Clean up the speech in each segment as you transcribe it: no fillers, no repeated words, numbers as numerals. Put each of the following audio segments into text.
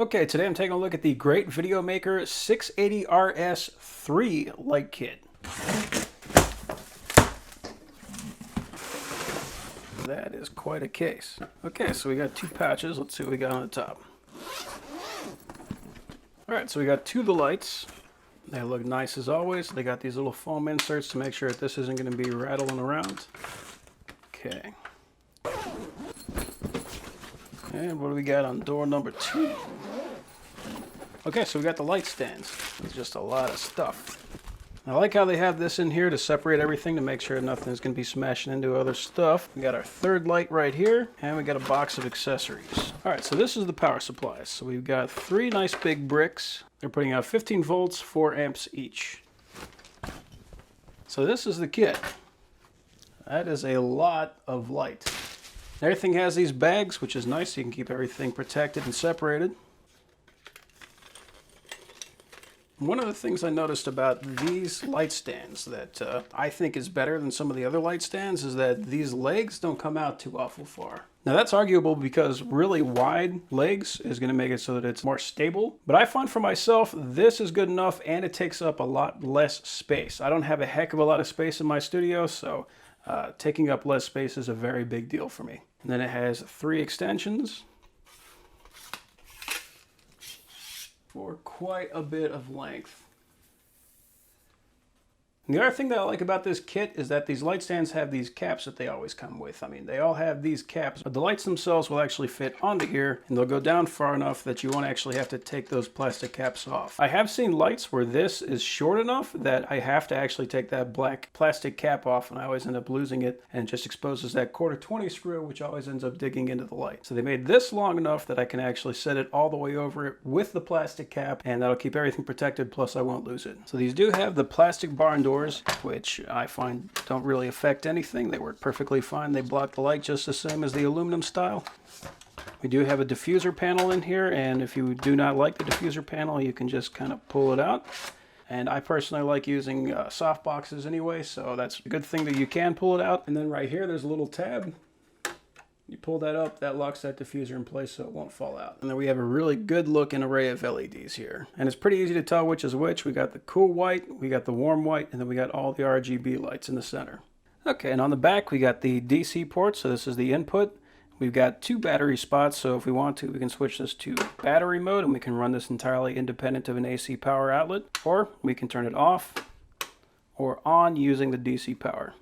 Okay, today I'm taking a look at the Great Video Maker 680RS3 light kit. That is quite a case. Okay, so we got two patches. Let's see what we got on the top. Alright, so we got two of the lights. They look nice as always. They got these little foam inserts to make sure that this isn't going to be rattling around. Okay. And what do we got on door number 2? Okay, so we got the light stands. It's just a lot of stuff. I like how they have this in here to separate everything to make sure nothing's going to be smashing into other stuff. We got our third light right here, and we got a box of accessories. Alright, so this is the power supplies. So we've got 3 nice big bricks. They're putting out 15 volts, 4 amps each. So this is the kit. That is a lot of light. Everything has these bags, which is nice. So you can keep everything protected and separated. One of the things I noticed about these light stands that I think is better than some of the other light stands is that these legs don't come out too awful far. Now that's arguable because really wide legs is going to make it so that it's more stable. But I find for myself this is good enough and it takes up a lot less space. I don't have a heck of a lot of space in my studio, so taking up less space is a very big deal for me. And then it has 3 extensions for quite a bit of length. And the other thing that I like about this kit is that these light stands have these caps that they always come with. I mean, they all have these caps, but the lights themselves will actually fit onto here, and they'll go down far enough that you won't actually have to take those plastic caps off. I have seen lights where this is short enough that I have to actually take that black plastic cap off, and I always end up losing it, and it just exposes that 1/4 screw, which always ends up digging into the light. So they made this long enough that I can actually set it all the way over it with the plastic cap, and that'll keep everything protected, plus I won't lose it. So these do have the plastic barn doors, which I find don't really affect anything. They work perfectly fine. They block the light just the same as the aluminum style. We do have a diffuser panel in here, and if you do not like the diffuser panel, you can just kind of pull it out. And I personally like using soft boxes anyway, so that's a good thing that you can pull it out. And then right here, there's a little tab. You pull that up, that locks that diffuser in place so it won't fall out. And then we have a really good looking array of LEDs here. And it's pretty easy to tell which is which. We got the cool white, we got the warm white, and then we got all the RGB lights in the center. Okay, and on the back we got the DC port, so this is the input. We've got 2 battery spots, so if we want to, we can switch this to battery mode and we can run this entirely independent of an AC power outlet. Or we can turn it off or on using the DC power.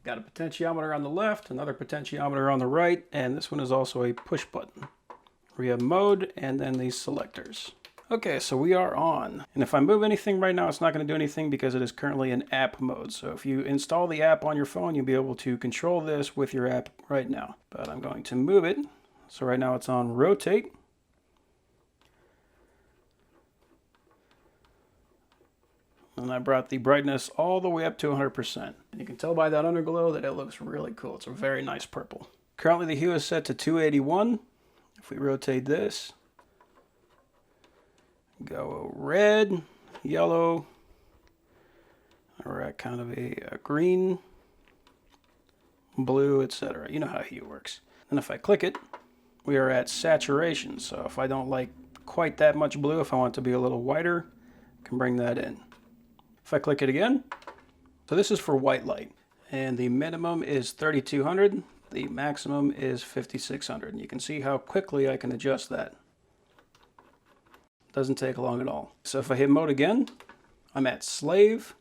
Got a potentiometer on the left, another potentiometer on the right, and this one is also a push button. We have mode and then these selectors. Okay, so we are on. And if I move anything right now, it's not going to do anything because it is currently in app mode. So if you install the app on your phone, you'll be able to control this with your app right now. But I'm going to move it. So right now it's on rotate. And I brought the brightness all the way up to 100%. And you can tell by that underglow that it looks really cool. It's a very nice purple. Currently the hue is set to 281. If we rotate this, go red, yellow, or at kind of a green, blue, etc. You know how hue works. And if I click it, we are at saturation. So if I don't like quite that much blue, if I want it to be a little whiter, I can bring that in. If I click it again, so this is for white light, and the minimum is 3200, the maximum is 5600, and you can see how quickly I can adjust that. Doesn't take long at all. So if I hit mode again, I'm at slave,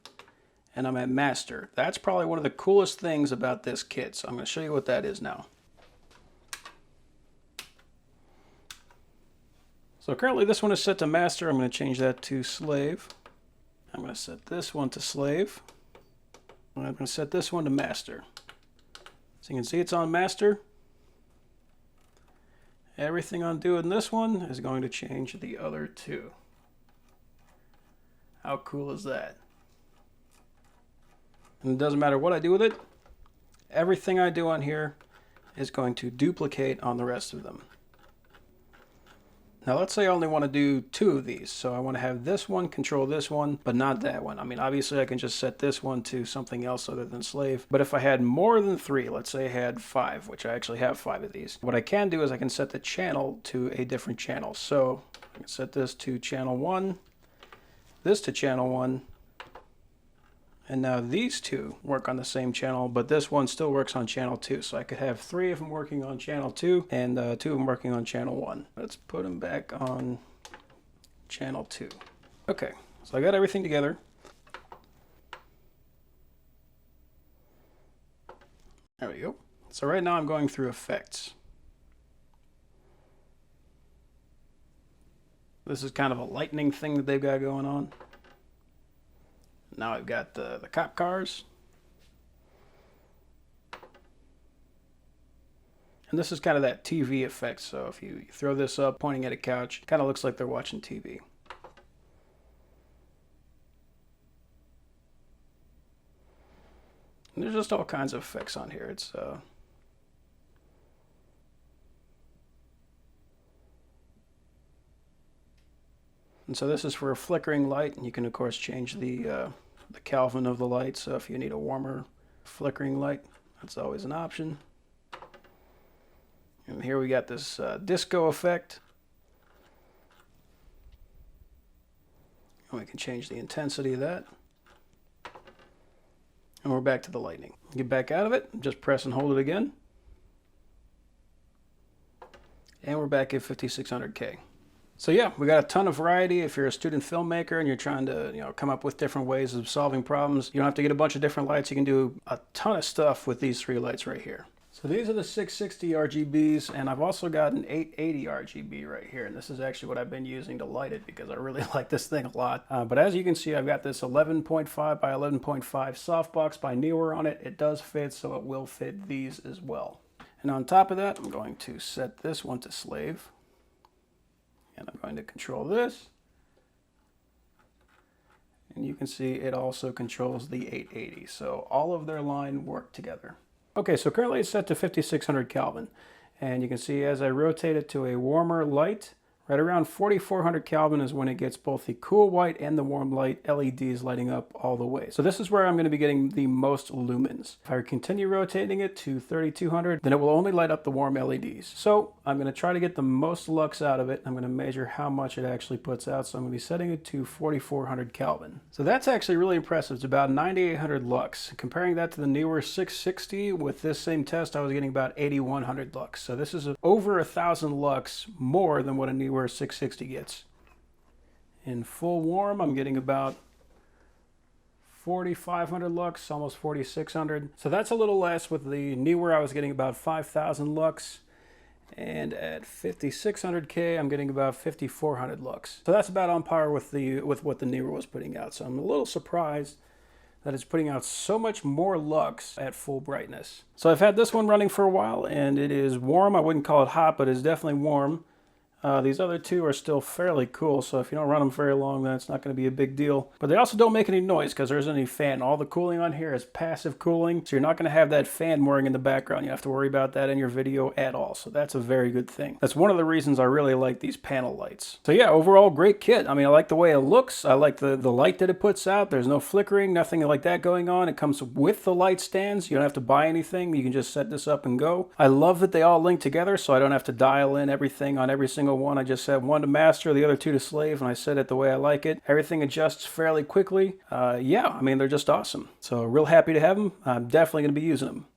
and I'm at master. That's probably one of the coolest things about this kit, so I'm going to show you what that is now. So currently this one is set to master. I'm going to change that to slave. I'm going to set this one to slave. And I'm going to set this one to master. So you can see it's on master. Everything I'm doing this one is going to change the other 2. How cool is that? And it doesn't matter what I do with it. Everything I do on here is going to duplicate on the rest of them. Now let's say I only want to do 2 of these. So I want to have this one control this one, but not that one. I mean, obviously I can just set this one to something else other than slave. But if I had more than 3, let's say I had 5, which I actually have 5 of these, what I can do is I can set the channel to a different channel. So I can set this to channel 1, this to channel 1, and now these 2 work on the same channel, but this one still works on channel 2. So I could have 3 of them working on channel 2 and 2 of them working on channel 1. Let's put them back on channel 2. Okay, so I got everything together. There we go. So right now I'm going through effects. This is kind of a lightning thing that they've got going on. Now I've got the cop cars. And this is kind of that TV effect. So if you throw this up pointing at a couch, it kind of looks like they're watching TV. And there's just all kinds of effects on here. It's and so this is for a flickering light, and you can of course change the Kelvin of the light. So if you need a warmer flickering light, that's always an option. And here we got this disco effect. And we can change the intensity of that. And we're back to the lightning. Get back out of it, just press and hold it again. And we're back at 5600K. So yeah, we got a ton of variety. If you're a student filmmaker and you're trying to, come up with different ways of solving problems, you don't have to get a bunch of different lights. You can do a ton of stuff with these 3 lights right here. So these are the 660 RGBs, and I've also got an 880 RGB right here. And this is actually what I've been using to light it because I really like this thing a lot. But as you can see, I've got this 11.5 by 11.5 softbox by Neewer on it. It does fit, so it will fit these as well. And on top of that, I'm going to set this one to slave. And I'm going to control this. And you can see it also controls the 880. So all of their line work together. Okay, so currently it's set to 5600 Kelvin. And you can see as I rotate it to a warmer light, right around 4400 Kelvin is when it gets both the cool white and the warm light LEDs lighting up all the way. So this is where I'm going to be getting the most lumens. If I continue rotating it to 3200, then it will only light up the warm LEDs. So I'm going to try to get the most lux out of it. I'm going to measure how much it actually puts out. So I'm going to be setting it to 4400 Kelvin. So that's actually really impressive. It's about 9800 lux. Comparing that to the Neewer 660, with this same test, I was getting about 8100 lux. So this is over 1000 lux more than what a Neewer 660 gets. In full warm, I'm getting about 4500 lux, almost 4600. So that's a little less. With the Neewer, I was getting about 5000 lux. And at 5600K, I'm getting about 5400 lux. So that's about on par with what the Neewer was putting out. So I'm a little surprised that it's putting out so much more lux at full brightness. So I've had this one running for a while, and it is warm. I wouldn't call it hot, but it's definitely warm. These other 2 are still fairly cool, so if you don't run them very long, then it's not going to be a big deal. But they also don't make any noise because there isn't any fan. All the cooling on here is passive cooling, so you're not going to have that fan whirring in the background. You have to worry about that in your video at all, so that's a very good thing. That's one of the reasons I really like these panel lights. So yeah, overall, great kit. I mean, I like the way it looks. I like the light that it puts out. There's no flickering, nothing like that going on. It comes with the light stands. You don't have to buy anything. You can just set this up and go. I love that they all link together, so I don't have to dial in everything on every single one. I just set one to master, the other 2 to slave, and I set it the way I like it. Everything adjusts fairly quickly. Yeah, I mean, they're just awesome. So real happy to have them. I'm definitely going to be using them.